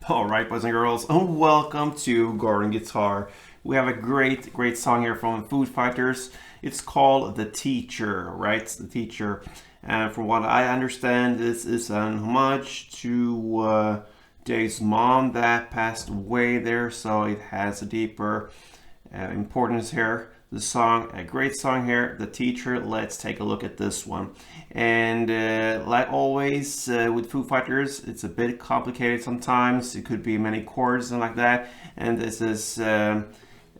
Alright, boys and girls, and welcome to Garden Guitar. We have a great song here from Foo Fighters. It's called The Teacher, right? The Teacher. And from what I understand, this is an homage to Dave's mom that passed away there, so it has a deeper importance here. The song, a great song here, The Teacher. Let's take a look at this one. And like always with Foo Fighters, it's a bit complicated sometimes. It could be many chords and like that. And this is an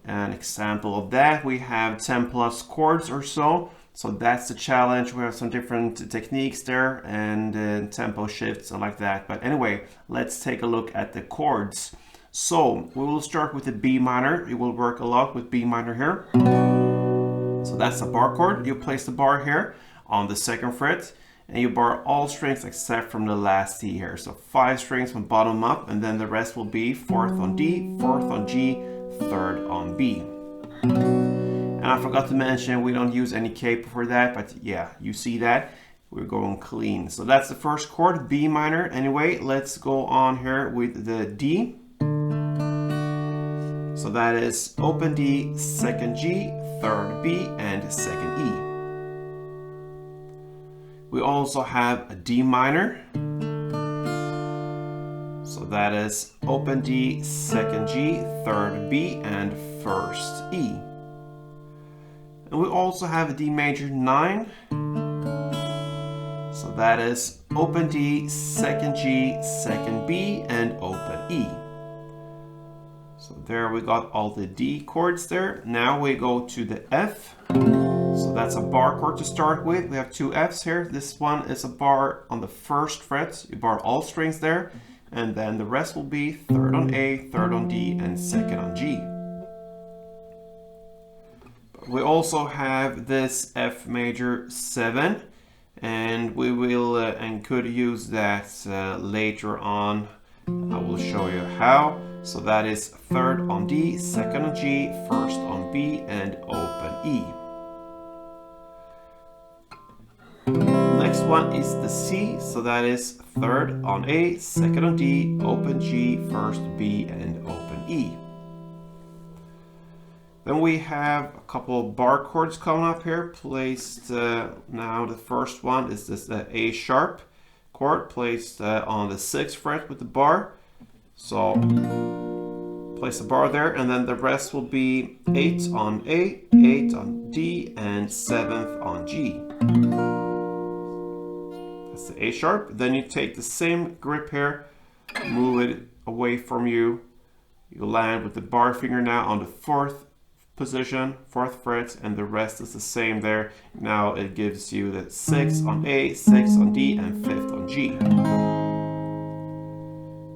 example of that. We have 10 plus chords or so. So that's the challenge. We have some different techniques there and tempo shifts and like that. But anyway, let's take a look at the chords. So we will start with the B minor. It will work a lot with B minor here. So that's a bar chord. You place the bar here on the second fret and you bar all strings except from the last C here. So 5 strings from bottom up, and then the rest will be 4th on D, 4th on G, 3rd on B. And I forgot to mention we don't use any capo for that, but yeah, you see that. We're going clean. So that's the first chord, B minor. Anyway, let's go on here with the D. So that is open D, 2nd G, 3rd B, and 2nd E. We also have a D minor. So that is open D, 2nd G, 3rd B, and 1st E. And we also have a D major 9. So that is open D, 2nd G, 2nd B, and open E. So there we got all the D chords there. Now we go to the F. So that's a bar chord to start with. We have 2 Fs here. This one is a bar on the 1st fret. You bar all strings there. And then the rest will be 3rd on A, 3rd on D, and 2nd on G. But we also have this F major 7. And we will and could use that later on. I will show you how. So that is 3rd on D, 2nd on G, 1st on B, and open E. Next one is the C, so that is 3rd on A, 2nd on D, open G, 1st B, and open E. Then we have a couple of bar chords coming up here, placed now the first one is this A sharp chord, placed on the 6th fret with the bar. So place a bar there, and then the rest will be 8 on A, 8 on D, and 7th on G. That's the A sharp. Then you take the same grip here, move it away from you. You land with the bar finger now on the 4th position, 4th fret, and the rest is the same there. Now it gives you the 6 on A, 6 on D, and 5th on G.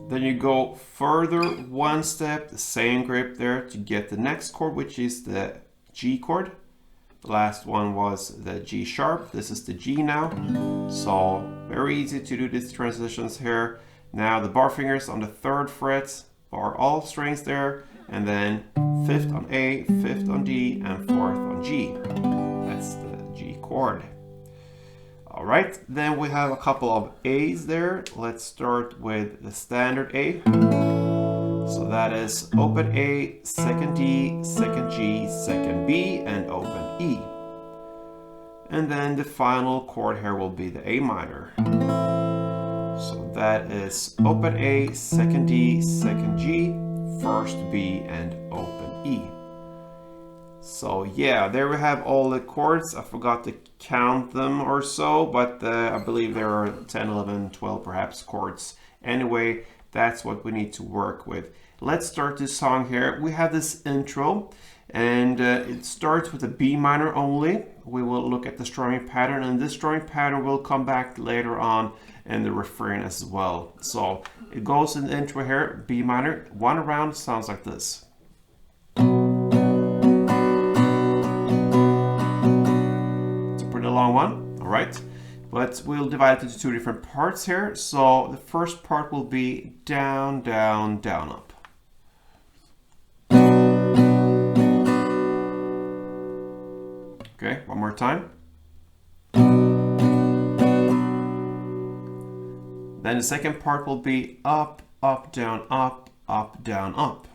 Then you go further one step, the same grip there to get the next chord, which is the G chord. The last one was the G sharp. This is the G now. So very easy to do these transitions here. Now the bar fingers on the 3rd fret, bar all strings there, and then 5th on A, 5th on D, and 4th on G. That's the G chord. All right, then we have a couple of A's there. Let's start with the standard A. So that is open A, 2nd D, 2nd G, 2nd B, and open E. And then the final chord here will be the A minor. So that is open A, 2nd D, 2nd G, 1st B, and open E. So yeah, there we have all the chords. I forgot to count them or so, but I believe there are 10, 11, 12 perhaps chords. Anyway, that's what we need to work with. Let's start this song here. We have this intro, and it starts with a B minor only. We will look at the strumming pattern, and this strumming pattern will come back later on in the refrain as well. So it goes in the intro here, B minor, 1 round, sounds like this. Long one, all right, but we'll divide it into 2 different parts here. So the first part will be down, down, down, up. Okay, one more time. Then the second part will be up, up, down, up, down, up.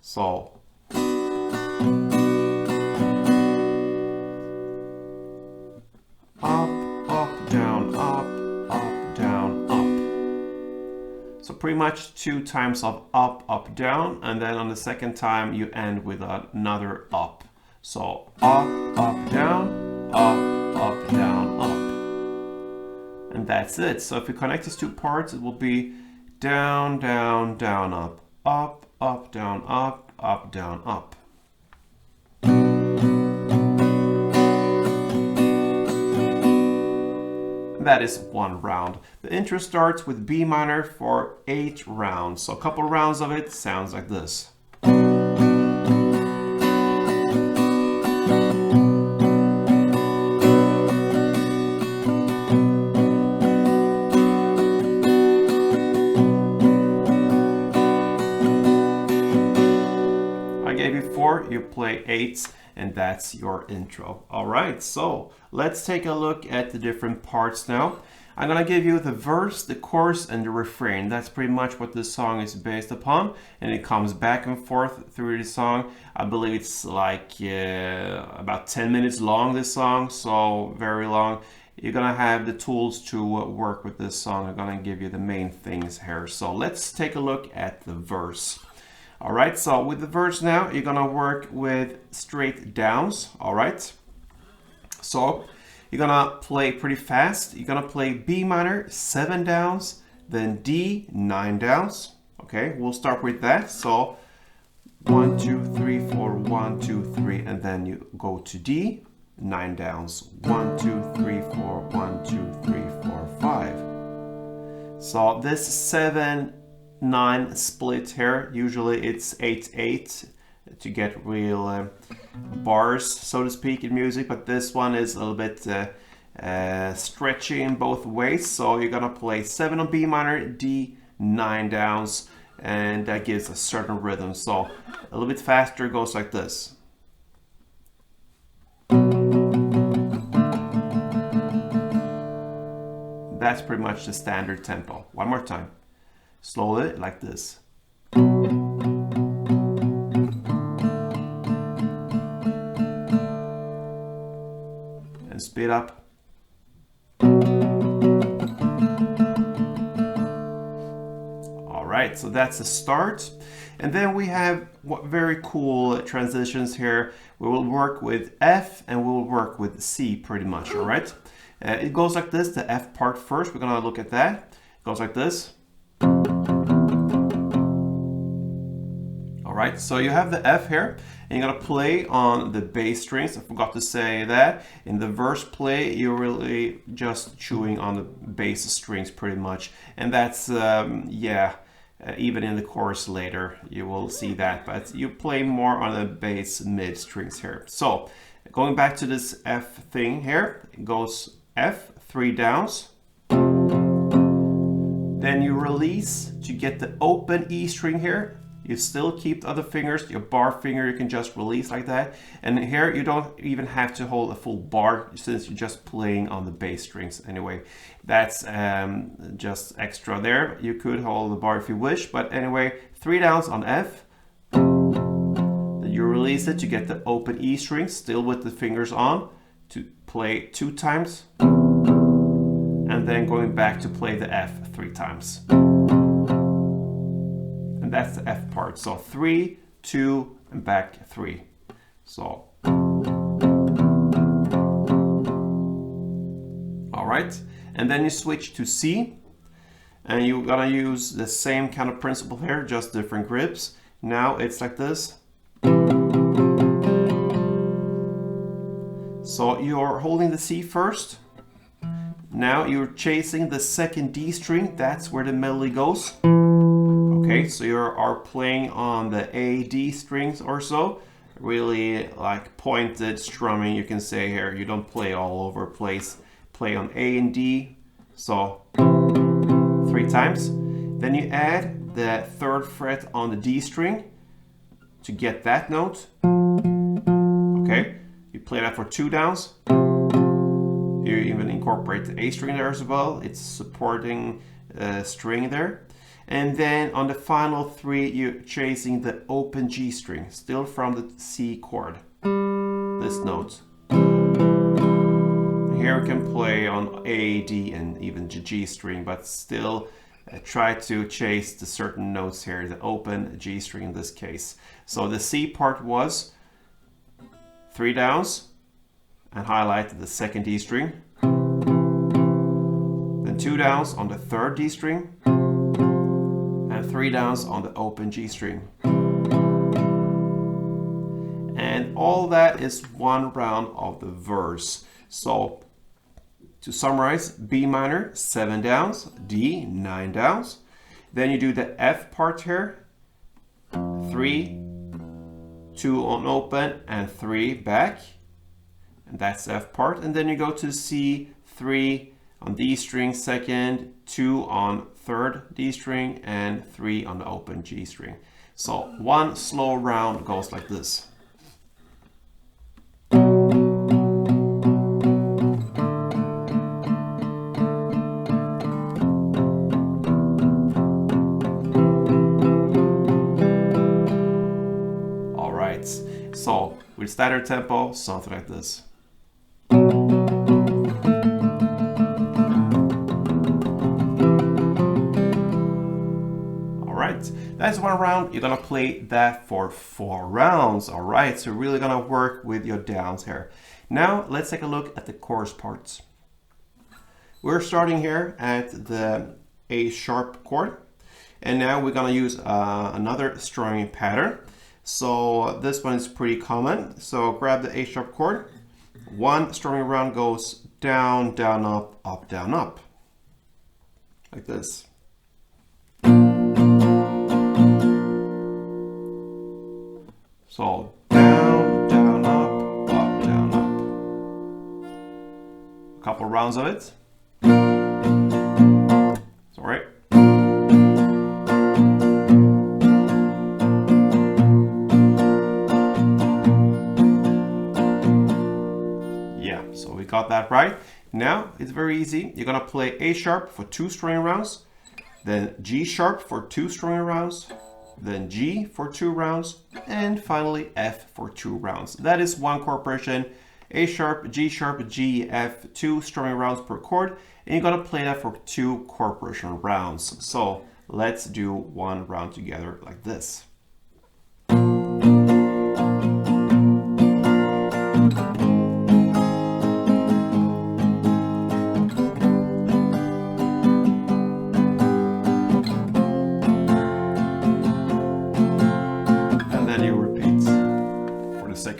So up, down, down, up. So pretty much 2 times of up, down, and then on the second time you end with another up. So up, down, down, up. And that's it. So if we connect these 2 parts, it will be down, down, down, up, down, up, down, up. That is 1 round. The intro starts with B minor for 8 rounds. So a couple rounds of it sounds like this. I gave you 4, you play 8. And that's your intro. All right, so let's take a look at the different parts now. I'm gonna give you the verse, the chorus, and the refrain. That's pretty much what this song is based upon. And it comes back and forth through the song. I believe it's like about 10 minutes long, this song, so very long. You're gonna have the tools to work with this song. I'm gonna give you the main things here. So let's take a look at the verse. All right, so with the verse now, you're gonna work with straight downs, all right? So you're gonna play pretty fast. You're gonna play B minor, 7 downs, then D, 9 downs. Okay, we'll start with that. So 1, 2, 3, 4, 1, 2, 3, and then you go to D, 9 downs. 1, 2, 3, 4, 1, 2, 3, 4, 5. So this 7, 9 split here, usually it's 8-8 to get real bars, so to speak, in music, but this one is a little bit stretchy in both ways. So you're gonna play 7 on B minor, D, 9 downs, and that gives a certain rhythm. So a little bit faster goes like this. That's pretty much the standard tempo. One more time. Slowly, like this. And speed up. All right, so that's the start. And then we have very cool transitions here. We will work with F and we will work with C pretty much, all right? It goes like this, the F part first. We're gonna look at that. It goes like this. Right, so you have the F here, and you're gonna play on the bass strings. I forgot to say that. In the verse play, you're really just chewing on the bass strings pretty much. And that's, even in the chorus later, you will see that. But you play more on the bass mid strings here. So, going back to this F thing here, it goes F, 3 downs. Then you release to get the open E string here. You still keep the other fingers, your bar finger, you can just release like that. And here you don't even have to hold a full bar since you're just playing on the bass strings anyway. That's just extra there. You could hold the bar if you wish, but anyway, 3 downs on F. Then you release it to get the open E string, still with the fingers on, to play 2 times. And then going back to play the F 3 times. And that's the F part. So 3, 2, and back 3. So. All right. And then you switch to C. And you're gonna use the same kind of principle here, just different grips. Now it's like this. So you're holding the C first. Now you're chasing the second D string. That's where the melody goes. Okay, so you are playing on the A, D strings or so. Really like pointed strumming, you can say here. You don't play all over the place. Play on A and D. So 3 times. Then you add the 3rd fret on the D string to get that note. Okay, you play that for 2 downs. You even incorporate the A string there as well. It's supporting string there. And then on the final 3, you're chasing the open G string, still from the C chord, this note. Here we can play on A, D, and even the G string, but still try to chase the certain notes here, the open G string in this case. So the C part was 3 downs and highlight the second D string. Then 2 downs on the third D string. And 3 downs on the open G string. And all that is one round of the verse. So to summarize, B minor, 7 downs, D, 9 downs. Then you do the F part here, 3, 2 on open, and 3 back. And that's the F part. And then you go to C, 3 on D string second, 2 on third D string, and 3 on the open G string. So one slow round goes like this. All right, so with standard tempo, something like this. That's one round. You're gonna play that for 4 rounds. All right, so you're really gonna work with your downs here. Now let's take a look at the chorus parts. We're starting here at the A sharp chord, and now we're gonna use another strumming pattern. So this one is pretty common. So grab the A sharp chord. One strumming round goes down, down, up, down, up, like this. So down, down, up, down, up. A couple rounds of it. It's all right. Yeah, so we got that right. Now it's very easy. You're gonna play A sharp for 2 strumming rounds, then G sharp for 2 strumming rounds, then G for 2 rounds, and finally F for 2 rounds. That is one chord progression. A sharp, G, G, F, 2 strumming rounds per chord, and you're gonna play that for 2 chord progression rounds. So let's do one round together like this.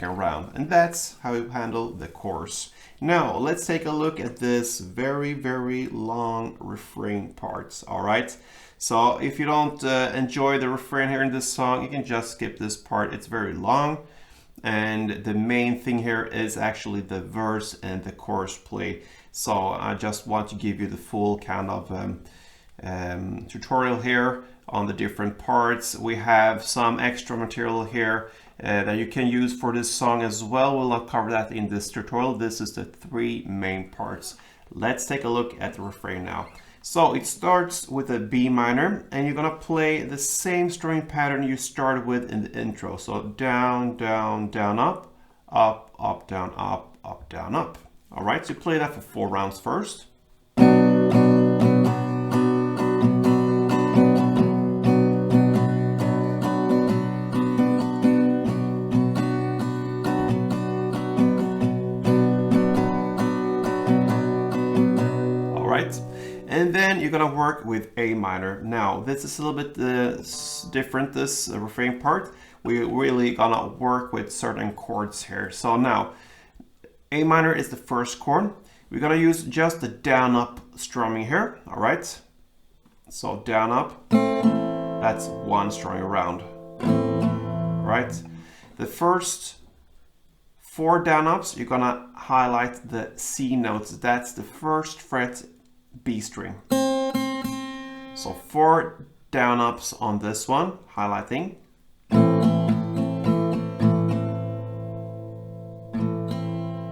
Round, and that's how you handle the chorus. Now let's take a look at this very, very long refrain parts. All right, so if you don't enjoy the refrain here in this song, you can just skip this part. It's very long, and the main thing here is actually the verse and the chorus play. So I just want to give you the full kind of tutorial here on the different parts. We have some extra material here that you can use for this song as well. We'll not cover that in this tutorial. This is the 3 main parts. Let's take a look at the refrain now. So it starts with a B minor, and you're gonna play the same strumming pattern you started with in the intro. So down, down, down, up, up, down, up, down, up. All right, so play that for 4 rounds first. And then you're gonna work with A minor. Now, this is a little bit different, this refrain part. We're really gonna work with certain chords here. So now, A minor is the first chord. We're gonna use just the down up strumming here, all right? So down up, that's 1 strumming round, all right? The first 4 down ups, you're gonna highlight the C notes. That's the first fret B string. So 4 down ups on this one, highlighting.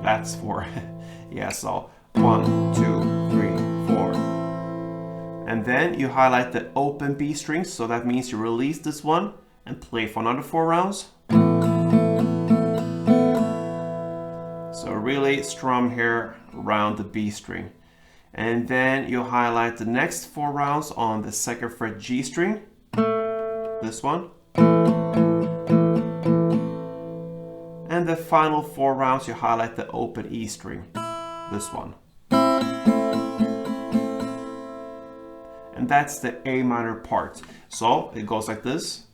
That's 4. Yeah, so 1, 2, 3, 4. And then you highlight the open B string, so that means you release this one and play for another 4 rounds. So really strum here around the B string. And then you highlight the next 4 rounds on the 2nd fret G string, this one. And the final 4 rounds you highlight the open E string, this one. And that's the A minor part. So it goes like this.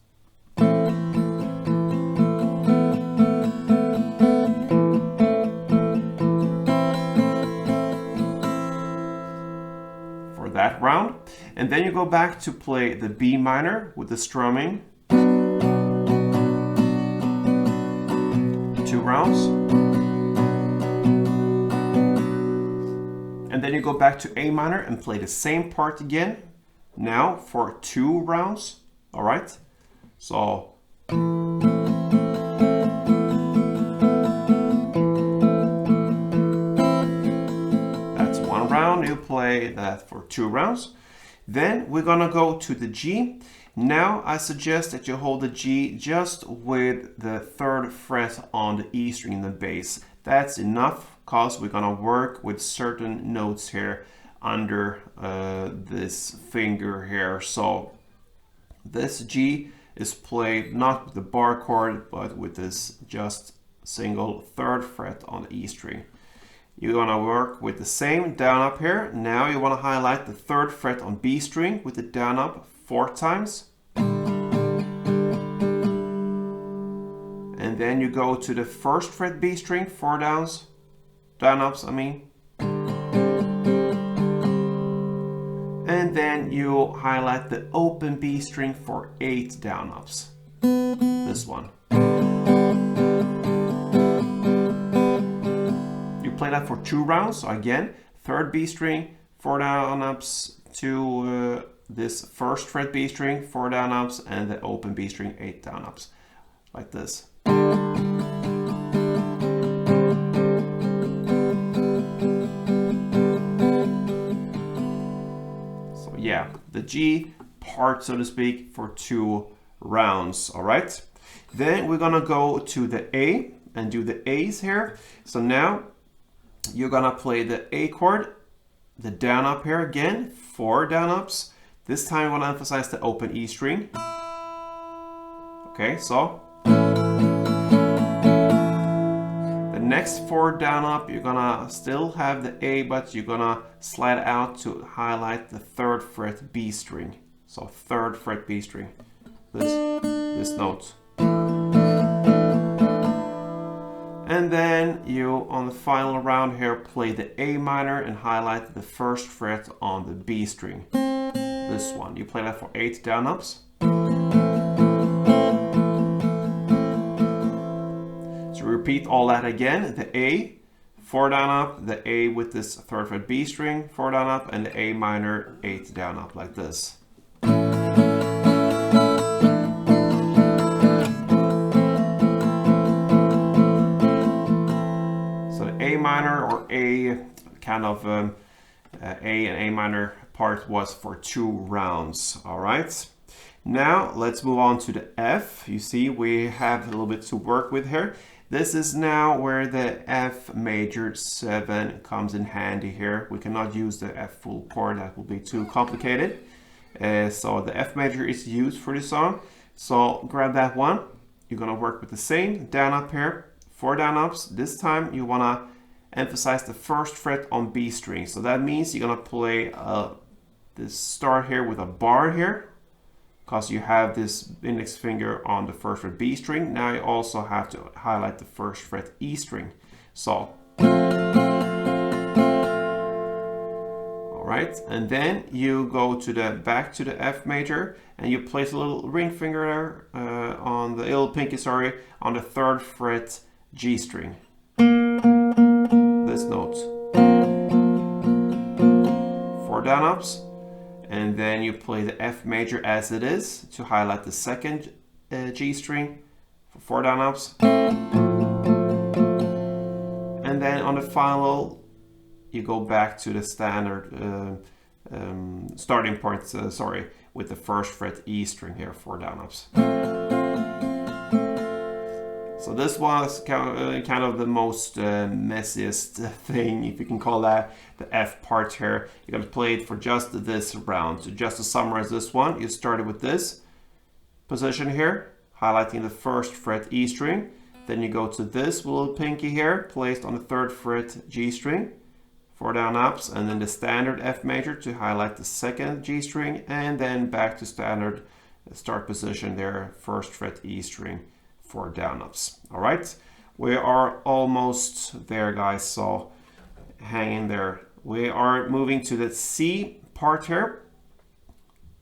For that round. And then you go back to play the B minor with the strumming. 2 rounds. And then you go back to A minor and play the same part again. Now for 2 rounds, all right? So that's 1 round, you play that for 2 rounds. Then we're gonna go to the G. Now I suggest that you hold the G just with the 3rd fret on the E string in the bass. That's enough, because we're gonna work with certain notes here under this finger here. So this G is played not with the bar chord, but with this just single 3rd fret on the E string. You're gonna work with the same down up here. Now you wanna highlight the 3rd fret on B string with the down up 4 times. And then you go to the 1st fret B string, 4 down ups, I mean. And then you highlight the open B string for 8 down ups. This one. You play that for 2 rounds. So again, 3rd B string, 4 down ups to this 1st fret B string, 4 down ups, and the open B string, 8 down ups. Like this. Yeah, the G part, so to speak, for 2 rounds, all right? Then we're gonna go to the A and do the A's here. So now you're gonna play the A chord, the down up here again, 4 down ups. This time I wanna emphasize the open E string. Okay, so the next 4 down up, you're gonna still have the A, but you're gonna slide out to highlight the 3rd fret B string. So 3rd fret B string, this note. And then you, on the final round here, play the A minor and highlight the 1st fret on the B string. This one, you play that for 8 down ups. Repeat all that again. The A, 4 down up, the A with this 3rd fret B string, 4 down up, and the A minor, 8 down up, like this. So the A minor or A kind of A and A minor part was for 2 rounds, all right? Now let's move on to the F. You see we have a little bit to work with here. This is now where the F major 7 comes in handy here. We cannot use the F full chord, that will be too complicated. So the F major is used for this song. So grab that one. You're gonna work with the same down up here, 4 down ups. This time you wanna emphasize the 1st fret on B string. So that means you're gonna play this start here with a bar here, because you have this index finger on the 1st fret B string. Now you also have to highlight the 1st fret E string. So, all right, and then you go to the back to the F major, and you place a little ring finger there on the little pinky, sorry, on the 3rd fret G string. This note. 4 down ups. And then you play the F major as it is to highlight the 2nd G string for 4 down ups. And then on the final, you go back to the standard starting point, sorry, with the first fret E string here, 4 down ups. So this was kind of the most messiest thing, if you can call that, the F part here. You're going to play it for just this round. So just to summarize this one, you started with this position here, highlighting the first fret E string. Then you go to this little pinky here, placed on the 3rd fret G string, 4 down ups, and then the standard F major to highlight the 2nd G string, and then back to standard start position there, 1st fret E string, 4 down ups. All right, we are almost there, guys, so hang in there. We are moving to the C part here.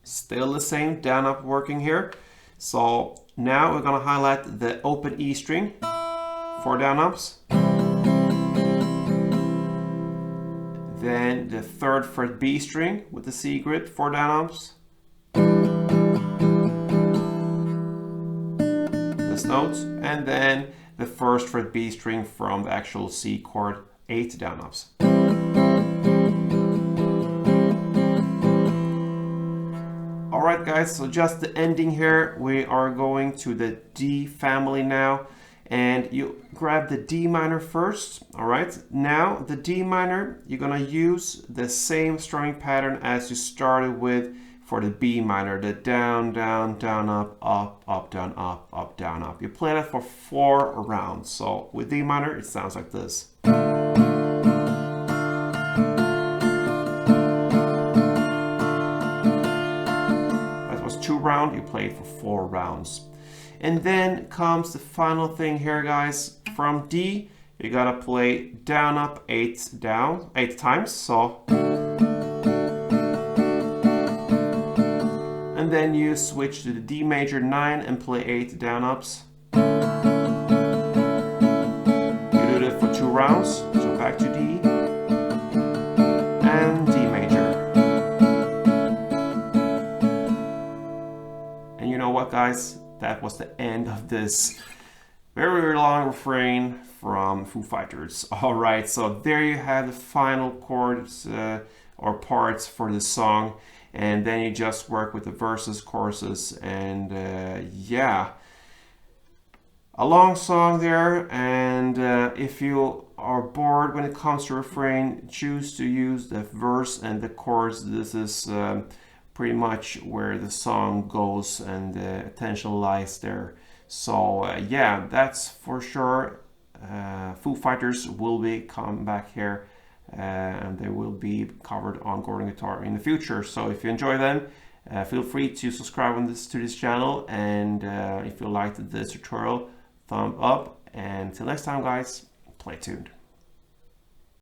Still the same down up working here. So now we're going to highlight the open E string, 4 down ups. Then the 3rd fret B string with the C grip, 4 down ups. This note, and then the 1st fret B string from the actual C chord, 8 down ups. Alright guys, so just the ending here, we are going to the D family now, and you grab the D minor first. Alright, now the D minor, you're gonna use the same strumming pattern as you started with for the B minor, the down, down, down, up, up, up, down, up, up, down, up. You play that for 4 rounds. So with D minor, it sounds like this. 2 rounds, you play it for 4 rounds. And then comes the final thing here, guys. From D, you gotta play down, up, 8 down, 8 times. So, and then you switch to the D major 9 and play 8 down ups. You do that for 2 rounds. So back to D and D major. And you know what, guys? That was the end of this very, very long refrain from Foo Fighters. All right, so there you have the final chords or parts for the song, and then you just work with the verses, choruses, and yeah, a long song there. And if you are bored when it comes to refrain, choose to use the verse and the chorus. This is pretty much where the song goes and the attention lies there. So yeah, that's for sure. Foo Fighters will be coming back here, and they will be covered on Gordon Guitar in the future. So if you enjoy them, feel free to subscribe to this channel, and if you liked this tutorial, thumb up. And till next time, guys, play tuned.